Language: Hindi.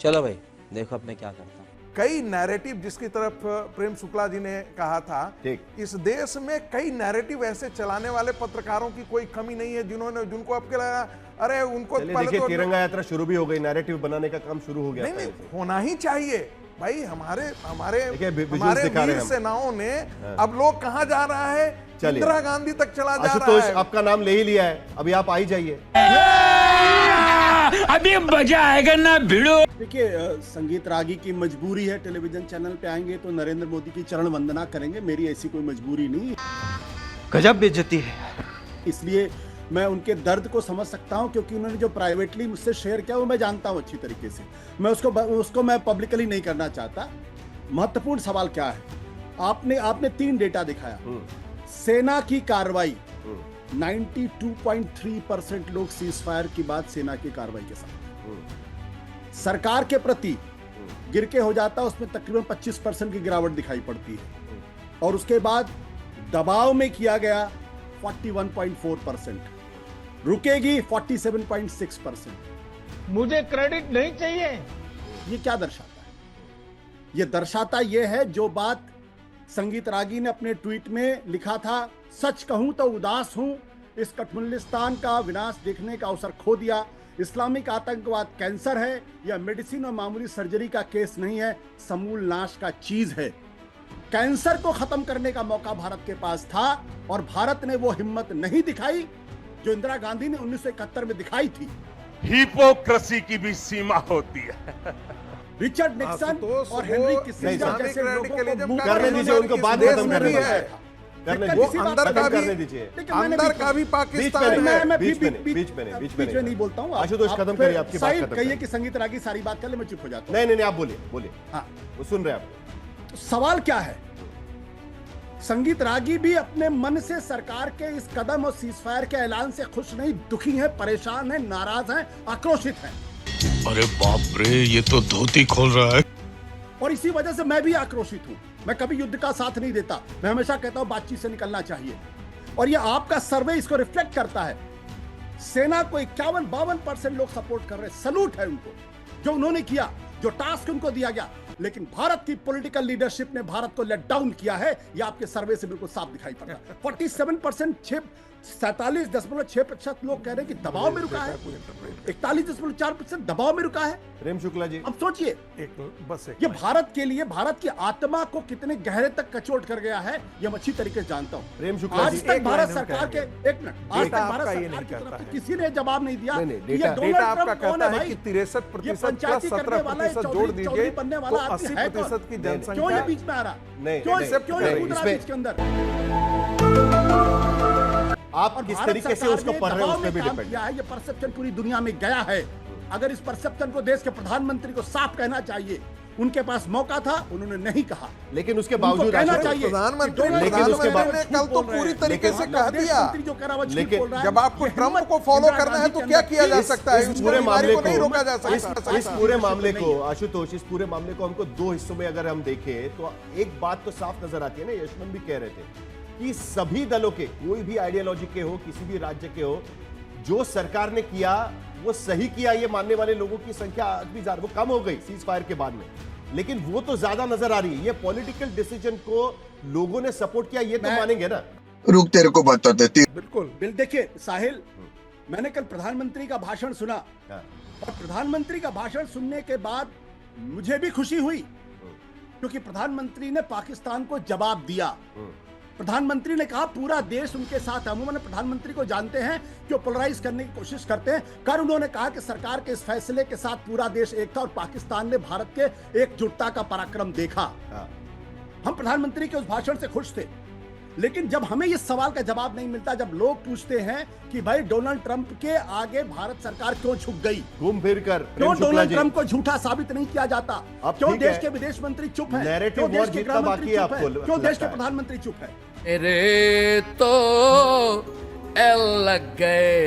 चलो भाई देखो अब मैं क्या करता हूँ। कई नैरेटिव जिसकी तरफ प्रेम शुक्ला जी ने कहा था, इस देश में कई नैरेटिव ऐसे चलाने वाले पत्रकारों की कोई कमी नहीं है जिनको आपके लगा अरे उनको देखिए तो तिरंगा यात्रा शुरू भी हो गई, नैरेटिव बनाने का काम शुरू हो गया। नहीं होना ही चाहिए भाई। हमारे वीर सेनाओं ने अब लोग कहां जा रहा है, इंदिरा गांधी तक चला जा रहा है। आपका नाम ले ही लिया है, अभी आप आ ही जाइए। अभी मजा आएगा ना भिड़ो। देखिए संगीत रागी की मजबूरी है, टेलीविजन चैनल पे आएंगे तो नरेंद्र मोदी की चरण वंदना करेंगे। मेरी ऐसी कोई मजबूरी नहीं है। गजब बेइज्जती है। इसलिए मैं उनके दर्द को समझ सकता हूं, क्योंकि उन्होंने जो प्राइवेटली मुझसे शेयर किया वो मैं जानता हूं अच्छी तरीके से। मैं उसको मैं पब्लिकली नहीं करना चाहता। महत्वपूर्ण सवाल क्या है, आपने 3 डेटा दिखाया। सेना की कार्रवाई 92.3% लोग सीज फायर की बात सेना की कार्रवाई के साथ। सरकार के प्रति गिर के हो जाता, उसमें तकरीबन 25% की गिरावट दिखाई पड़ती है। और उसके बाद दबाव में किया गया 41.4%, रुकेगी 47.6%। मुझे क्रेडिट नहीं चाहिए। ये क्या दर्शाता है? ये दर्शाता ये है जो बात संगीत रागी ने अपने ट्वीट में लिखा था, सच कहूं तो उदास हूं, इस कठमुल्लिस्तान का विनाश देखने का अवसर खो दिया। इस्लामिक आतंकवाद कैंसर है, यह मेडिसिन और मामूली सर्जरी का केस नहीं है, समूल नाश का चीज है। कैंसर को खत्म करने का मौका भारत के पास था और भारत ने वो हिम्मत नहीं दिखाई जो इंदिरा गांधी ने 1971 में दिखाई थी। हिपोक्रेसी की भी सीमा होती है। रिचर्ड निक्सन और हेनरी किसिंजर जैसे लोगों को करने दीजिए, उनको बात खत्म करने दीजिए। अंदर का भी पाकिस्तान में बीच में नहीं बोलता हूँ। आशुतोष खत्म करिए, आपकी बात खत्म कहिए कि संगीत रागी सारी बात कर ले, मैं चुप हो जाता हूँ। नहीं आप बोलिए। हाँ वो सुन रहे हैं आप। सवाल क्या है, संगीत रागी भी अपने मन से सरकार के इस कदम और सीजफायर के ऐलान से खुश नहीं, दुखी हैं, परेशान हैं, नाराज हैं, आक्रोशित हैं। अरे बाप रे, ये तो धोती खोल रहा है। और इसी वजह से मैं भी आक्रोशित हूं। मैं कभी युद्ध का साथ नहीं देता, मैं हमेशा कहता हूं बातचीत से निकलना चाहिए। और ये आपका सर्वे इसको रिफ्लेक्ट करता है। सेना को 51-52% लोग सपोर्ट कर रहे हैं। सलूट है उनको, जो उन्होंने किया, जो टास्क उनको दिया गया। लेकिन भारत की पॉलिटिकल लीडरशिप ने भारत को लेट डाउन किया है, ये आपके सर्वे से बिल्कुल साफ दिखाई पड़ रहा है। 47%, 47.6% लोग कह रहे हैं कि दबाव में रुका है, 41.4% दबाव में रुका है। प्रेम शुक्ला जी, अब सोचिए ये भारत के लिए, भारत की आत्मा को कितने गहरे तक कचोट कर गया है, ये मैं अच्छी तरीके से जानता हूँ। प्रेम शुक्ला जी, आज तक भारत सरकार के, एक मिनट, आज तक भारत सरकार की तरफ से किसी ने जवाब नहीं दिया कि ये डोनाल्ड ट्रंप कौन है भाई। 63% 17% जोड़ दीजिए बनने वाला तो 80% की जनसंख्या। क्यों ये बीच में आ रहा? क्यों ये कूद रहा बीच के अंदर? आप किस तरीके से उसको पढ़ रहे हैं, उसमें भी डिपेंड किया है। ये परसेप्शन पूरी दुनिया में गया है। अगर इस परसेप्शन को देश के प्रधानमंत्री को साफ कहना चाहिए, उनके पास मौका था, उन्होंने नहीं कहा। लेकिन उसके बावजूद कहना चाहिए प्रधानमंत्री ने कल तो पूरी तरीके से कह दिया। लेकिन जब आपको ट्रंप को फॉलो करना है तो क्या किया जा सकता है? इस पूरे मामले को नहीं रोका जा सकता। इस पूरे मामले को, आशुतोष, इस पूरे मामले को हमको 2 हिस्सों में अगर हम देखें तो एक बात तो साफ नजर आती है ना, यशवंत भी कह रहे थे कि सभी दलों के, कोई भी आइडियोलॉजी के हो, किसी भी राज्य के हो, जो सरकार ने किया वो सही किया, ये मानने वाले लोगों की संख्या अभी वो कम हो गई सीज फायर के बाद में, लेकिन वो तो ज्यादा नजर आ रही है। ये पॉलिटिकल डिसीजन को लोगों ने सपोर्ट किया, ये तो मानेंगे ना। रुक, तेरे को बता देती। बिल्कुल देखिए साहिल, मैंने कल प्रधानमंत्री का भाषण सुना और प्रधानमंत्री का भाषण सुनने के बाद मुझे भी खुशी हुई, क्योंकि प्रधानमंत्री ने पाकिस्तान को जवाब दिया। प्रधानमंत्री ने कहा पूरा देश उनके साथ है। अमूमन प्रधानमंत्री को जानते हैं कि वो पोलराइज करने की कोशिश करते हैं। कर उन्होंने कहा कि सरकार के इस फैसले के साथ पूरा देश एक था और पाकिस्तान ने भारत के एकजुटता का पराक्रम देखा। हम प्रधानमंत्री के उस भाषण से खुश थे, लेकिन जब हमें इस सवाल का जवाब नहीं मिलता, जब लोग पूछते हैं कि भाई डोनाल्ड ट्रंप के आगे भारत सरकार क्यों झुक गई, घूम फिर कर, क्यों डोनाल्ड ट्रंप को झूठा साबित नहीं किया जाता, क्यों देश के विदेश मंत्री चुप है, क्यों देश के गृह मंत्री चुप है, क्यों देश के प्रधानमंत्री चुप है? अरे तो एल लग गए।